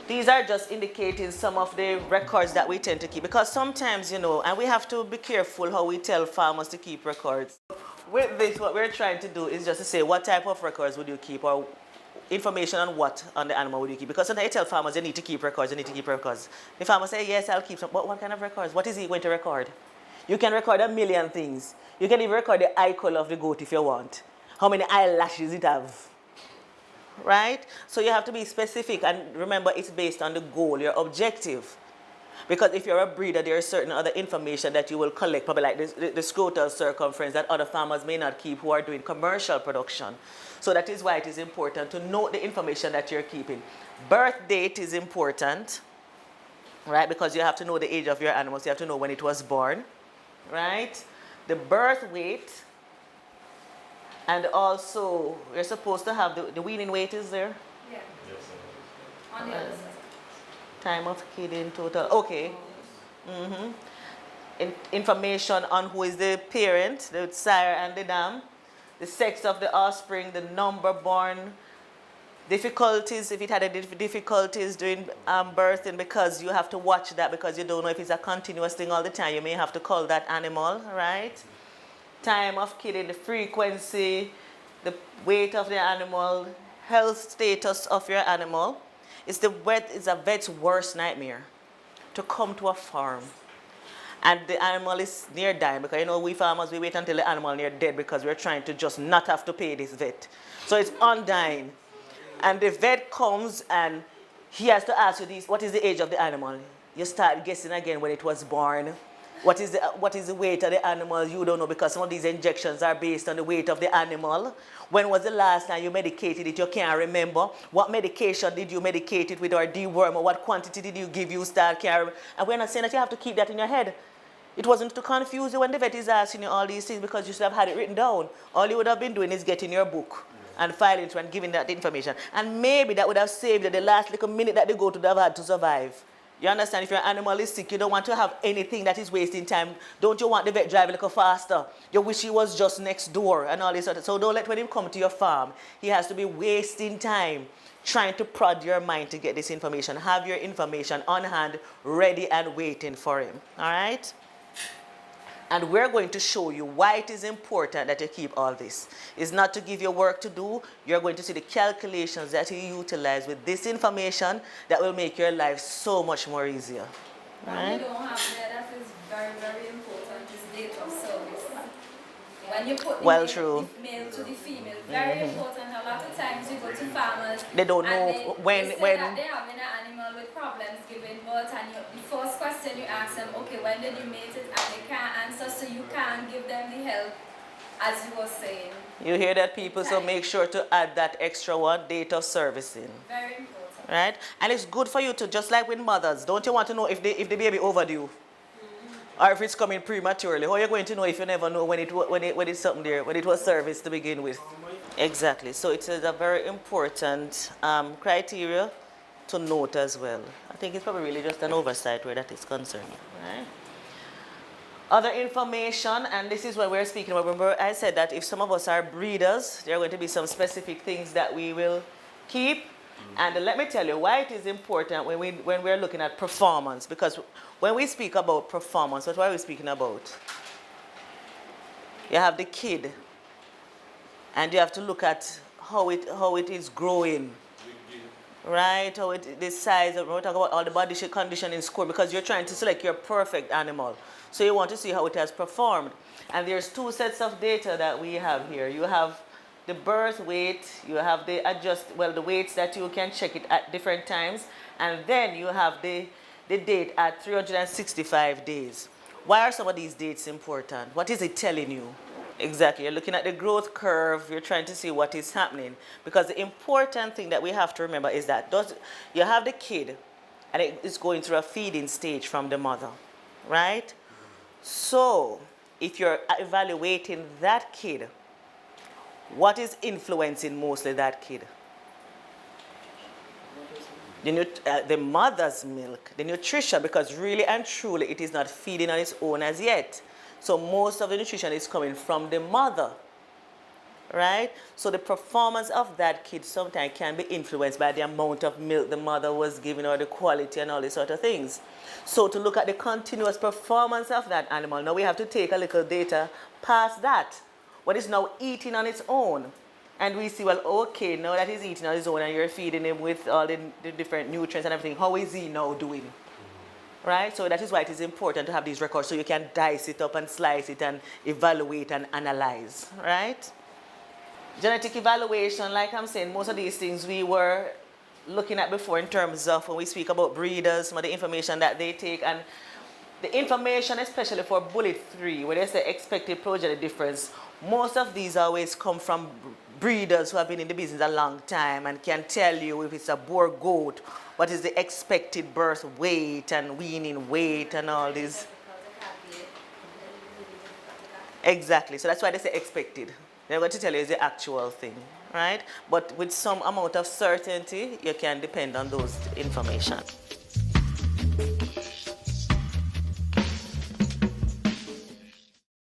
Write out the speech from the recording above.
These are just indicating some of the records that we tend to keep, because sometimes, and we have to be careful how we tell farmers to keep records. With this, what we're trying to do is just to say what type of records would you keep, or information on what on the animal would you keep. Because sometimes you tell farmers you need to keep records, you need to keep records. The farmer say, yes, I'll keep some, but what kind of records? What is he going to record? You can record a million things. You can even record the eye color of the goat if you want. How many eyelashes it have. Right? So you have to be specific, and remember it's based on the goal, your objective. Because if you're a breeder, there is certain other information that you will collect, probably like the scrotal circumference that other farmers may not keep who are doing commercial production. So that is why it is important to note the information that you're keeping. Birth date is important, right? Because you have to know the age of your animals. You have to know when it was born, right? The birth weight, and also you're supposed to have the weaning weight is there? Yeah. On the other side. Time of kidding total. Okay. Information on who is the parent, the sire and the dam, the sex of the offspring, the number born, difficulties, if it had any difficulties during birthing, because you have to watch that, because you don't know if it's a continuous thing all the time. You may have to call that animal, right? Time of kidding, the frequency, the weight of the animal, health status of your animal. It's a vet's worst nightmare to come to a farm and the animal is near dying, because we farmers, we wait until the animal near dead because we're trying to just not have to pay this vet. So it's undying. And the vet comes and he has to ask you this, what is the age of the animal? You start guessing again when it was born. What is the weight of the animal? You don't know, because some of these injections are based on the weight of the animal. When was the last time you medicated it? You can't remember. What medication did you medicate it with, or deworm, or what quantity did you give you? Can't remember. And we're not saying that you have to keep that in your head. It wasn't to confuse you when the vet is asking you all these things, because you should have had it written down. All you would have been doing is getting your book and filing it and giving that information. And maybe that would have saved you the last little minute that the goat would have had to survive. You understand? If your animal is sick, you don't want to have anything that is wasting time. Don't you want the vet drive a little faster? You wish he was just next door and all this sort of. So don't let when him come to your farm, he has to be wasting time trying to prod your mind to get this information. Have your information on hand, ready and waiting for him. All right? And we're going to show you why it is important that you keep all this. It's not to give you work to do. You're going to see the calculations that you utilize with this information that will make your life so much more easier. Right? You don't have there, that is very, very important, is date of service. When you put the male to the female, very important. A lot of times you go to farmers, they don't know they say that they're having an animal with problems giving birth, and the first question you ask them, okay, when did you mate it? And they can't answer, so you can't give them the help, as you were saying. You hear that, people? So make sure to add that extra one, date of servicing. Very important. Right? And it's good for you to, just like with mothers, don't you want to know if the baby overdue? Or if it's coming prematurely? How are you going to know if you never know when it's something there, when it was serviced to begin with? Exactly. So it is a very important criteria to note as well. I think it's probably really just an oversight where that is concerned. Right? Other information, and this is what we're speaking about. Remember, I said that if some of us are breeders, there are going to be some specific things that we will keep. And let me tell you why it is important when we're looking at performance. Because when we speak about performance, what are we speaking about? You have the kid, and you have to look at how it is growing, right? The size. We talk about all the body shape, conditioning score, because you're trying to select your perfect animal. So you want to see how it has performed. And there's two sets of data that we have here. You have the birth weight, you have the the weights that you can check it at different times, and then you have the date at 365 days. Why are some of these dates important? What is it telling you? Exactly, you're looking at the growth curve, you're trying to see what is happening. Because the important thing that we have to remember is that you have the kid, and it is going through a feeding stage from the mother, right? So, if you're evaluating that kid, what is influencing mostly that kid? The mother's milk, the nutrition, because really and truly it is not feeding on its own as yet. So most of the nutrition is coming from the mother. right? So the performance of that kid sometimes can be influenced by the amount of milk the mother was giving or the quality and all these sort of things. So to look at the continuous performance of that animal, now we have to take a little data past that. When it's now eating on its own, and we see, well, okay, now that he's eating on his own and you're feeding him with all the different nutrients and everything, how is he now doing? Right? So that is why it is important to have these records so you can dice it up and slice it and evaluate and analyze, right? Genetic evaluation, like I'm saying, most of these things we were looking at before in terms of when we speak about breeders, some of the information that they take, and the information especially for bullet 3, where they say expected progeny difference, most of these always come from breeders who have been in the business a long time and can tell you if it's a Boer goat, what is the expected birth weight and weaning weight and all this. Exactly, so that's why they say expected. They're going to tell you is the actual thing, right? But with some amount of certainty, you can depend on those information.